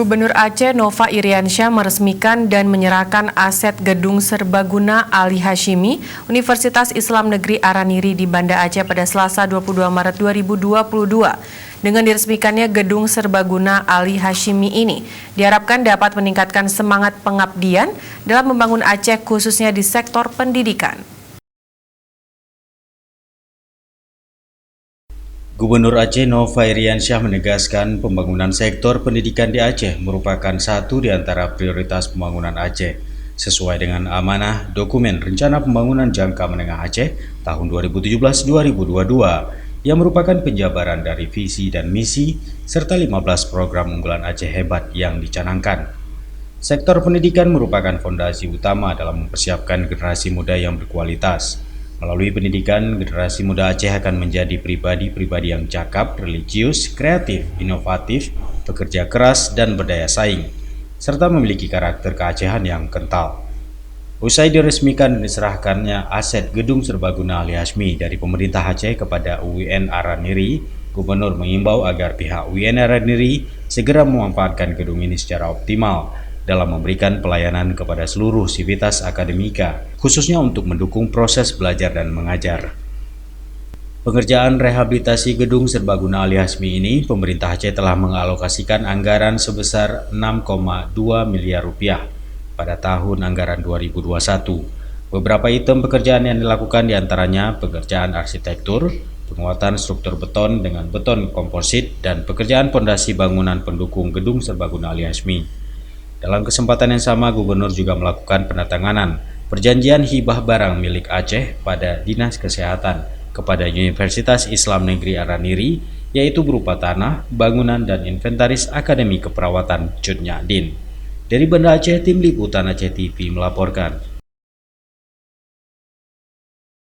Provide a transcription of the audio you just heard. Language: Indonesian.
Gubernur Aceh Nova Iriansyah meresmikan dan menyerahkan aset gedung serbaguna Ali Hashimi Universitas Islam Negeri Araniri di Banda Aceh pada Selasa 22 Maret 2022. Dengan diresmikannya gedung serbaguna Ali Hashimi ini, diharapkan dapat meningkatkan semangat pengabdian dalam membangun Aceh khususnya di sektor pendidikan. Gubernur Aceh Nova Iriansyah menegaskan pembangunan sektor pendidikan di Aceh merupakan satu di antara prioritas pembangunan Aceh, sesuai dengan amanah dokumen Rencana Pembangunan Jangka Menengah Aceh tahun 2017-2022 yang merupakan penjabaran dari visi dan misi serta 15 program unggulan Aceh hebat yang dicanangkan. Sektor pendidikan merupakan fondasi utama dalam mempersiapkan generasi muda yang berkualitas. Melalui pendidikan, generasi muda Aceh akan menjadi pribadi-pribadi yang cakap, religius, kreatif, inovatif, bekerja keras, dan berdaya saing, serta memiliki karakter keacehan yang kental. Usai diresmikan dan diserahkannya aset gedung serbaguna Ali Hashimi dari pemerintah Aceh kepada UIN Araniri, Gubernur mengimbau agar pihak UIN Araniri segera memanfaatkan gedung ini secara optimal dalam memberikan pelayanan kepada seluruh sivitas akademika, khususnya untuk mendukung proses belajar dan mengajar. Pengerjaan rehabilitasi gedung serbaguna Ali Hashimi ini, pemerintah Aceh telah mengalokasikan anggaran sebesar 6,2 miliar rupiah pada tahun anggaran 2021. Beberapa item pekerjaan yang dilakukan diantaranya pekerjaan arsitektur, penguatan struktur beton dengan beton komposit, dan pekerjaan pondasi bangunan pendukung gedung serbaguna Ali Hashimi. Dalam kesempatan yang sama, Gubernur juga melakukan penandatanganan perjanjian hibah barang milik Aceh pada Dinas Kesehatan kepada Universitas Islam Negeri Araniri, yaitu berupa tanah, bangunan, dan inventaris Akademi Keperawatan Cut Nyak Dien. Dari Banda Aceh, Tim Liputan Aceh TV melaporkan.